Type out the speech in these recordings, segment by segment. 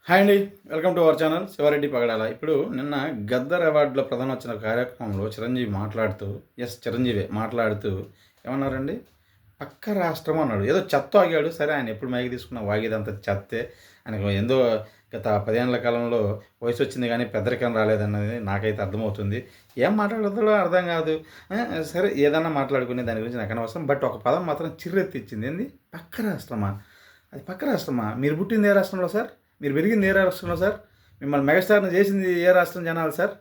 Hi అండి, welcome to our channel Sivareddy Pagadala. ఇప్పుడు నిన్న గద్దర్ అవార్డులో ప్రధానోత్సవ కార్యక్రమంలో చిరంజీవి మాట్లాడుతూ, చిరంజీవి మాట్లాడుతూ ఏమన్నారండి? పక్క రాష్ట్రం అన్నాడు. ఏదో చెత్త వాగాడు. సరే, ఆయన ఎప్పుడు మైకి తీసుకున్నా వాగేదంతా చెత్తే. ఆయనకు ఎందో గత 10 ఏళ్ల కాలంలో వయసు వచ్చింది కానీ పెద్దరికం రాలేదన్నది నాకైతే అర్థమవుతుంది. ఏం మాట్లాడుతాడో అర్థం కాదు. సరే, ఏదన్నా మాట్లాడుకునే దాని గురించి నాకు అనవసరం. బట్ ఒక పదం మాత్రం చిర్రెత్తిచ్చింది. ఏంది? పక్క రాష్ట్రమా? అది పక్క రాష్ట్రమా? మీరు పుట్టింది ఏ రాష్ట్రంలో సార్? మీరు పెరిగింది ఏ రాష్ట్రంలో సార్? మిమ్మల్ని మెగాస్టార్ని చేసింది ఏ రాష్ట్రం జనాలు సార్?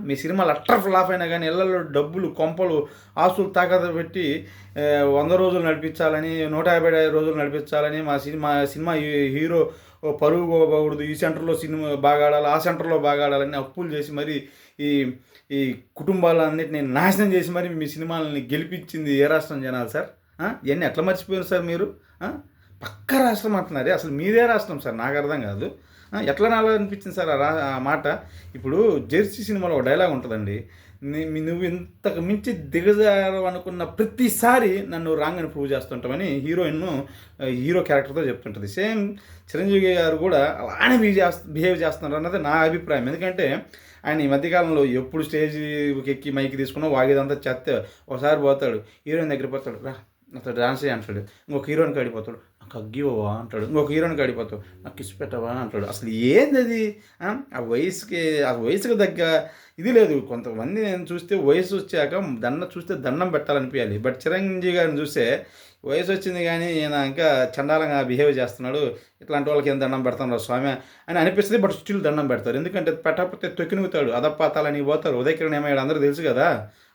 మీ సినిమాలు అట్టర్ ఫ్లాప్ అయినా కానీ ఇళ్లలో డబ్బులు కొంపలు ఆస్తులు తాకత పెట్టి 100 రోజులు నడిపించాలని, 150 రోజులు నడిపించాలని, మా సినిమా హీరో పరుగు పోకూడదు, ఈ సెంటర్లో సినిమా బాగా ఆడాలి, ఆ సెంటర్లో బాగా ఆడాలని అప్పులు చేసి మరి ఈ ఈ కుటుంబాలన్నింటినీ నాశనం చేసి మరి మీ సినిమాలని గెలిపించింది ఏ రాష్ట్రం జనాలు సార్? ఇవన్నీ ఎట్లా మర్చిపోయారు సార్ మీరు? పక్క రాష్ట్రం అంటున్నారే, అసలు మీదే రాష్ట్రం సార్? నాకు అర్థం కాదు. ఎట్లా నాలో అనిపించింది సార్ ఆ మాట. ఇప్పుడు జెర్సీ సినిమాలో ఒక డైలాగ్ ఉంటుందండి. నువ్వు ఇంతకు మించి దిగజారు అనుకున్న ప్రతిసారి నన్ను రాంగ్ అని ప్రూవ్ చేస్తుంటామని హీరో క్యారెక్టర్తో చెప్తుంటుంది. సేమ్ చిరంజీవి గారు కూడా అలానే బిహేవ్ చేస్తున్నారు అన్నది నా అభిప్రాయం. ఎందుకంటే ఆయన ఈ మధ్యకాలంలో ఎప్పుడు స్టేజ్కి ఎక్కి మైకి తీసుకున్నా వాగేదంతా చెత్త. ఒకసారి పోతాడు, హీరోయిన్ దగ్గర పోతాడు, రా నాతో డాన్స్ చేయి అంటాడు. ఇంకొక హీరోయిన్కి అడిపోతాడు, నాకు అగ్గివా అంటాడు. ఇంకొక హీరోయిన్కి అడిపోతాడు, నాకు కిస్ పెట్టవా అంటాడు. అసలు ఏంది అది? ఆ వయసుకి తగ్గ ఇది లేదు. కొంతమంది నేను చూస్తే వయసు వచ్చాక చూస్తే దండం పెట్టాలనిపించాలి. బట్ చిరంజీవి గారిని చూస్తే వయసు వచ్చింది కానీ ఈయన ఇంకా చండాలంగా బిహేవ్ చేస్తున్నాడు, ఇట్లాంటి వాళ్ళకి ఏం దండం పెడతాను స్వామి అని అనిపిస్తుంది. బట్ స్టిల్ దండం పెడతారు. ఎందుకంటే పెట్టకపోతే తొక్కినుగుతాడు, అదపాతాలని పోతారు. ఉదయకిరణ్ ఏమయ్యాడు అందరూ తెలుసు కదా.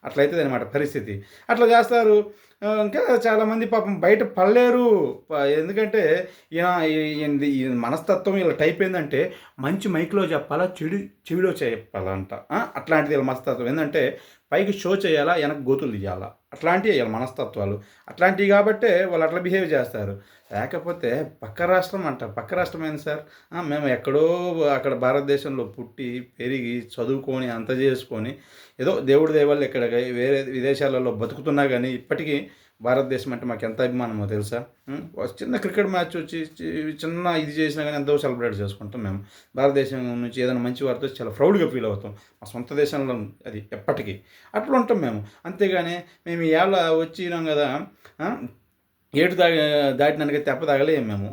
అట్లయితే అనమాట పరిస్థితి. అట్లా చేస్తారు. ఇంకా చాలామంది పాపం బయట పడలేరు. ఎందుకంటే ఈయన మనస్తత్వం ఇలా టైప్ ఏంటంటే మంచి మైక్లో చెప్పాలా, చెవిలో చెప్పాలంట. అట్లాంటిది వీళ్ళ మనస్తత్వం ఏంటంటే పైకి షో చేయాలా, వెనక గోతులు తీయాలా. అట్లాంటివి వీళ్ళ మనస్తత్వాలు. అట్లాంటివి కాబట్టే వాళ్ళు అట్లా బిహేవ్ చేస్తారు. లేకపోతే పక్క రాష్ట్రం అంట. పక్క రాష్ట్రం ఏంది సార్? మేము ఎక్కడో అక్కడ భారతదేశంలో పుట్టి పెరిగి చదువుకొని అంత చేసుకొని ఏదో దేవుడి దేవాళ్ళు ఇక్కడ వేరే విదేశాలలో బతుకుతున్నా కానీ ఇప్పటికీ భారతదేశం అంటే మాకు ఎంత అభిమానమో తెలుసా? చిన్న క్రికెట్ మ్యాచ్ వచ్చి చిన్న ఇది చేసినా కానీ ఎంతో సెలబ్రేట్ చేసుకుంటాం మేము. భారతదేశం నుంచి ఏదైనా మంచి వార్త చాలా ప్రౌడ్గా ఫీల్ అవుతాం. మా సొంత దేశంలో అది ఎప్పటికీ అట్లా ఉంటాం మేము. అంతేగాని మేము ఏళ్ళ వచ్చినాం కదా, ఏటు దాటినాక తెప్ప తాగలేము మేము.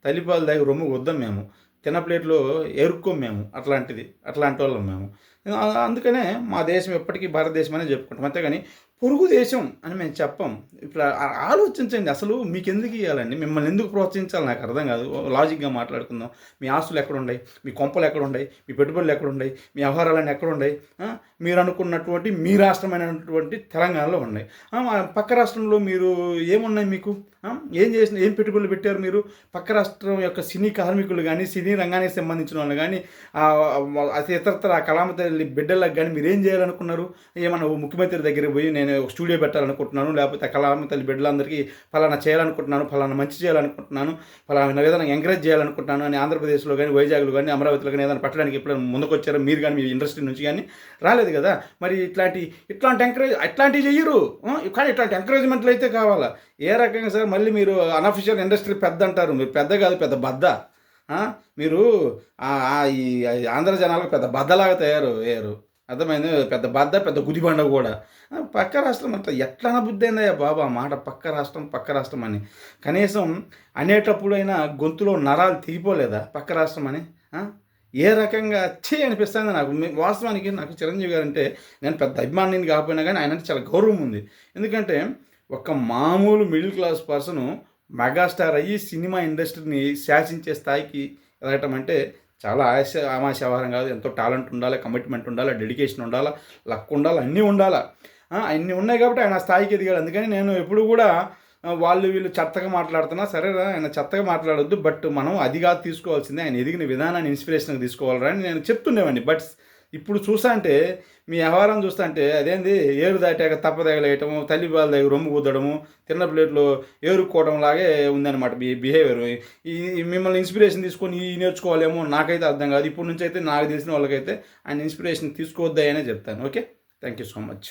తల్లిపాలు దాగి రొమ్ము వద్దాం మేము. తిన్న ప్లేట్లో ఎరుక్కోం మేము. అట్లాంటి వాళ్ళం మేము. అందుకనే మా దేశం ఎప్పటికీ భారతదేశం అనే చెప్పుకుంటాం. అంతేగాని పొరుగు దేశం అని మేము చెప్పం. ఇప్పుడు ఆలోచించండి, అసలు మీకు ఎందుకు ఇవ్వాలండి? మిమ్మల్ని ఎందుకు ప్రోత్సహించాలి నాకు అర్థం కాదు. లాజిక్గా మాట్లాడుకుందాం. మీ ఆస్తులు ఎక్కడున్నాయి? మీ కొంపలు ఎక్కడున్నాయి? మీ పెట్టుబడులు ఎక్కడున్నాయి? మీ వ్యవహారాలన్నీ ఎక్కడున్నాయి? మీరు అనుకున్నటువంటి మీ రాష్ట్రమైనటువంటి తెలంగాణలో ఉన్నాయి. పక్క రాష్ట్రంలో మీరు ఏమున్నాయి? మీకు ఏం పెట్టుబడులు పెట్టారు మీరు? పక్క రాష్ట్రం యొక్క సినీ కార్మికులు కానీ, సినీ రంగానికి సంబంధించిన వాళ్ళు కానీ, ఇతరత్ర కళామతల్లి బిడ్డలకు కానీ మీరు ఏం చేయాలనుకున్నారు? ఏమన్నా ముఖ్యమంత్రి దగ్గరికి పోయి నేను ఒక స్టూడియో పెట్టాలనుకుంటున్నాను, లేకపోతే కళామతల్లి బిడ్డలందరికీ ఫలానా చేయాలనుకుంటున్నాను, ఫలానా మంచి చేయాలనుకుంటున్నాను, ఫలానా విధంగా ఎంకరేజ్ చేయాలనుకుంటున్నాను అని ఆంధ్రప్రదేశ్లో కానీ, వైజాగ్లో కానీ, అమరావతిలో కానీ ఏదైనా పెట్టడానికి ఎప్పుడైనా ముందుకు వచ్చారో మీరు కానీ, మీ ఇండస్ట్రీ నుంచి కానీ రాలేదు కదా. మరి ఇట్లాంటి అట్లాంటివి చెయ్యరు. కానీ ఇట్లాంటి ఎంకరేజ్మెంట్లు అయితే కావాలా? ఏ రకంగా సార్? మళ్ళీ మీరు అనఫిషియల్ ఇండస్ట్రీ పెద్ద అంటారు. మీరు పెద్ద కాదు, పెద్ద బద్ద. మీరు ఈ ఆంధ్ర జనాలకు పెద్ద బద్దలాగా తయారయ్యారు. అర్థమైంది? పెద్ద బద్ద, పెద్ద గుదిబండ కూడా. పక్క రాష్ట్రం అంట ఎట్లా బుద్ధి అయిందయ్యా బాబా మాట? పక్క రాష్ట్రం అని కనీసం అనేటప్పుడైనా గొంతులో నరాలు తెగిపోలేదా పక్క రాష్ట్రం అని? ఏ రకంగా అనిపిస్తుంది నాకు. వాస్తవానికి నాకు చిరంజీవి గారు అంటే నేను పెద్ద అభిమానిని కాకపోయినా కానీ ఆయన అంటే చాలా గౌరవం ఉంది. ఎందుకంటే ఒక మామూలు మిడిల్ క్లాస్ పర్సను మెగాస్టార్ అయ్యి సినిమా ఇండస్ట్రీని శాసించే స్థాయికి ఎదగటం అంటే చాలా ఆమాశ వ్యవహారం కాదు. ఎంతో టాలెంట్ ఉండాలి, కమిట్మెంట్ ఉండాలి, డెడికేషన్ ఉండాలి, లక్ ఉండాలి, అన్నీ ఉండాలి. అన్నీ ఉన్నాయి కాబట్టి ఆయన స్థాయికి ఎదిగాడు. అందుకని నేను ఎప్పుడు కూడా వీళ్ళు చెత్తగా మాట్లాడుతున్నా సరేరా, ఆయన చెత్తగా మాట్లాడొద్దు, బట్ మనం అది కాదు తీసుకోవాల్సిందే, ఆయన ఎదిగిన విధానాన్ని ఇన్స్పిరేషన్గా తీసుకోవాలని నేను చెప్తుండేవాడిని. బట్ ఇప్పుడు చూసా అంటే మీ వ్యవహారం చూస్తా అంటే అదేంది ఏరు దాటాక తప్పదగలేయటము, తల్లి బాల దగ్గర రొమ్ము కుద్దడము, తిన్న ప్లేట్లో ఏరుకోవడం లాగే ఉందన్నమాట మీ బిహేవియర్. మిమ్మల్ని ఇన్స్పిరేషన్ తీసుకొని నేర్చుకోవాలేమో నాకైతే అర్థం కాదు. ఇప్పటి నుంచి అయితే నాకు తెలిసిన వాళ్ళకైతే ఆయన ఇన్స్పిరేషన్ తీసుకోవద్దాయనే చెప్తాను. Okay, thank you so much.